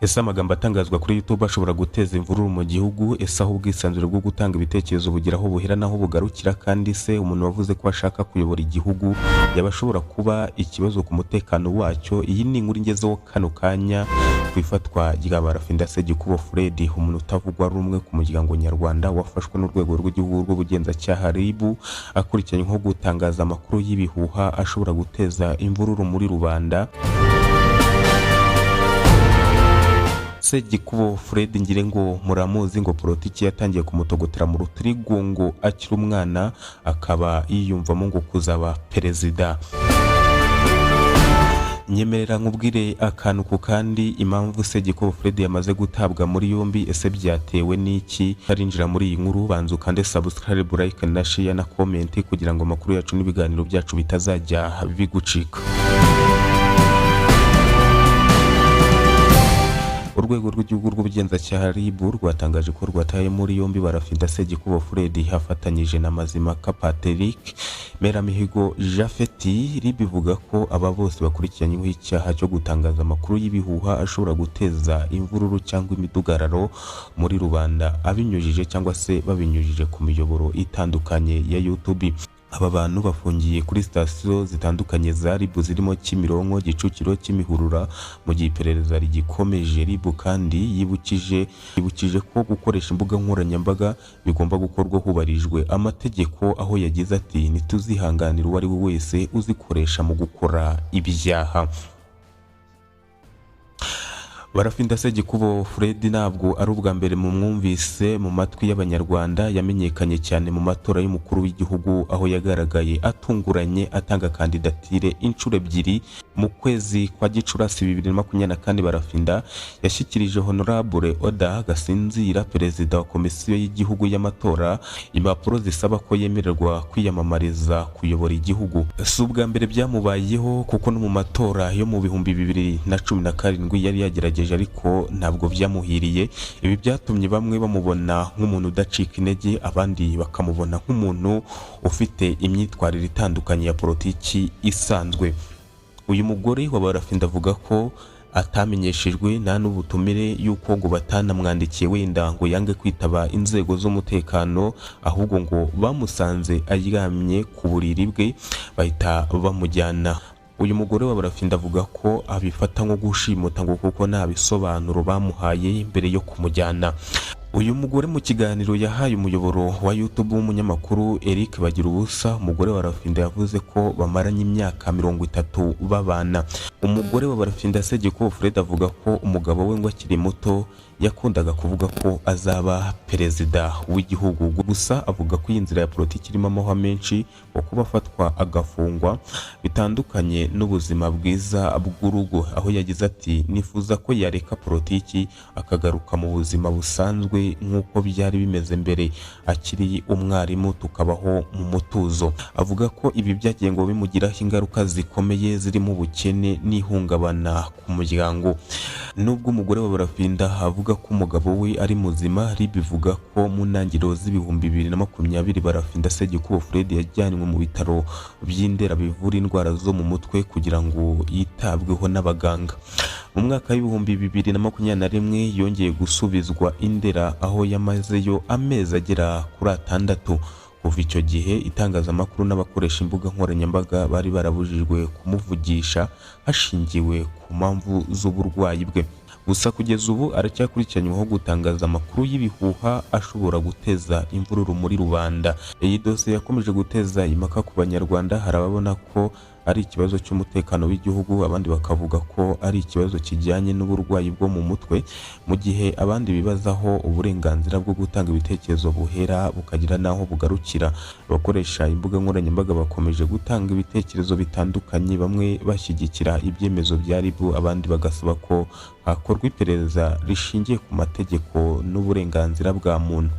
Ese amagambo atangazwa kuri YouTube ashobora guteza imvururu mu gihugu? Ese aho ubwisanzure bwo gutanga ibitekerezo bugira aho buhera naho bugarukira? Kandi se umuntu wavuze ko ashaka kuyobora igihugu yaba ashobora kuba ikibazo ku mutekano wacyo? Iyi ni inkuru ingezeho kano kanya ku ifatwa rya Barafinda Segikubo Fred, umuntu utavugwa rumwe ku muryango nyarwanda wafashwe n'urwego rw'igihugu rw'ubugenzacyaha RIB akurikiranyweho gutangaza amakuru y'ibihuha ashobora guteza imvururu muri rubanda. Segikubo Fred ngire ngo muramuzi, ngo politiki yatangiye kumutogotera mu rutirigongo akiri umwana, akaba yiyumvamo ngo kuzaba perezida. Nyemerera nkubwire akantu ku kandi impamvu Segikubo Fred yamaze gutabwa muri yombi. Ese byatewe n'iki? Tarinjira muri iyi nkuru banza ukande subscribe, like na share na comment kugira ngo amakuru yacu n'ibiganiro byacu bitazajya bigucika. Urwego rw'igihugu rw'ubugenzacyaha RIB rwatangaje ko rwataye muri yombi Barafinda Segikubo Fred hafatanyije na Mazimaka Patrick, Meramihigo Japhet. RIB ivuga ko aba bose bakurikiranyweho icyaha cyo gutangaza amakuru y'ibihuha ashobora guteza imvururu cyangwa imidugararo muri rubanda abinyujije cyangwa se babinyujije ku miyoboro itandukanye ya YouTube. Aba bantu bafungiye kuri sitasiyo zitandukanye za RIB zirimo Kimironko, Gicukiro, Kimihurura mu gihe iperereza rigikomeje. RIB kandi yibukije ko gukoresha imbuga nkoranyambaga bigomba gukorwa hubarijwe amategeko, aho yagize ati ntituzihanganira uwo ari we wese uzikoresha mu gukora ibyaha. Barafinda Segikubo Fred ntabwo ari ubwa mbere mu mwumvise mu matwi y'abanyarwanda. Yamenyekanye cyane mu matora y'umukuru w'igihugu aho yagaragaye atunguranye atanga kandidatire inshuro ebyiri. Mu kwezi kwa Gicurasi 2024 Barafinda yashyikirije Honorable Oda Gasinzira, perezida wa komisiyo y'igihugu y'amatora, impapuro zisaba ko yemererwa kwiyamamariza kuyobora igihugu. Si ubwa mbere byamubayeho kuko no mu matora yo mu 2017 yari yagerageje ariko ntabwo byamuhiriye. Ibi byatumye bamwe bamubona nk'umuntu udacika intege, abandi bakamubona nk'umuntu ufite imyitwarire itandukanye ya politiki isanzwe. Uyu mugore wa Barafinda avuga ko atamenyeshejwe nta n'ubutumire yuko ngo batanamwandikiye wenda ngo yange kwitaba inzego z'umutekano, ahubwo ngo bamusanze aryamye ku buriri bwe bahita bamujyana. Uyu mugore wa Barafinda avuga ko abifata nko gushimuta ngo kuko nta bisobanuro bamuhaye mbere yo kumujyana. Uyu mugore mu kiganiro yahaye umuyoboro wa YouTube w'umunyamakuru Eric Bagirubusa, umugore wa Barafinda yavuze ko bamaranye imyaka 30 babana. Umugore wa Barafinda Segikubo Fred avuga ko umugabo we ngo akiri muto yakundaga kuvuga ko azaba perezida w'igihugu. Gusa avuga ko iyi nzira ya politiki irimo amahwa menshi, ngo kuba afatwa agafungwa bitandukanye n'ubuzima bwiza bw'urugo, aho yagize ati nifuza ko yareka politiki akagaruka mu buzima busanzwe nk'uko byari bimeze mbere akiri umwarimu, tukabaho mu mutuzo. Avuga ko ibi byagiye ngo bimugiraho ingaruka zikomeye zirimo ubukene n'ihungabana ku muryango. Nubwo umugore wa Barafinda avuga ko umugabo we ari muzima, RIB ivuga ko mu ntangiriro z'ibihumbi 2020 Barafinda Segikubo Fred yajyanywe mu bitaro by'Indera bivura indwara zo mu mutwe kugira ngo yitabweho n'abaganga. Mu mwaka w'ibihumbi 2021 yongeye gusubizwa Indera aho yamazeyo amezi agera kuri 6. Kuva icyo gihe itangazamakuru n'abakoresha imbuga nkoranyambaga bari barabujijwe kumuvugisha hashingiwe ku mpamvu z'uburwayi bwe. Gusa kugeza ubu aracyakurikiranyweho gutangaza amakuru y'ibihuha ashobora guteza imvururu muri rubanda. Iyi dosiye yakomeje guteza impaka ku banyarwanda. Hari ababona ko ari ikibazo cy'umutekano w'igihugu, abandi bakavuga ko ari ikibazo kijyanye n'uburwayi bwo mu mutwe, mu gihe abandi bibazaho uburenganzira bwo gutanga ibitekerezo buhera bukagira naho bugarukira. Abakoresha imbuga nkoranyambaga bakomeje gutanga ibitekerezo bitandukanye, bamwe bashyigikira ibyemezo bya RIB, abandi bagasaba ko hakorwa iperereza rishingiye ku mategeko n'uburenganzira bwa muntu.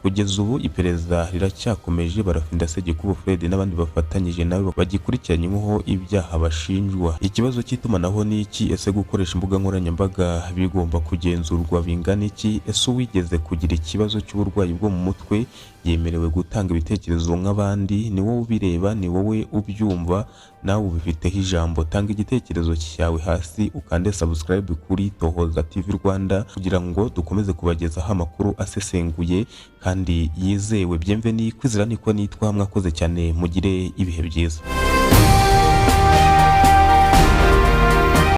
Kugeza ubu iperereza riracyakomeje. Barafinda Segikubo Fred n'abandi bafatanyije nawe bagikurikiranyweho ibyaha bashinjwa. Ikibazo cy'itumanaho ni iki? Ese gukoresha imbuga nkoranyambaga bigomba kugenzurwa bingana iki? Ese uwigeze kugira ikibazo cy'uburwayi bwo mu mutwe yemerewe gutanga ibitekerezo nk'abandi, ni wowe ubireba, ni wowe ubyumva, nawe ubifiteho ijambo. Tanga igitekerezo cyawe hasi, ukande subscribe kuri Tohoza TV Rwanda kugira ngo dukomeze kubagezaho amakuru asesenguye kandi yizewe. Bienvenue, kwizera niko nitwa, mwakoze cyane, mugire ibihe byiza.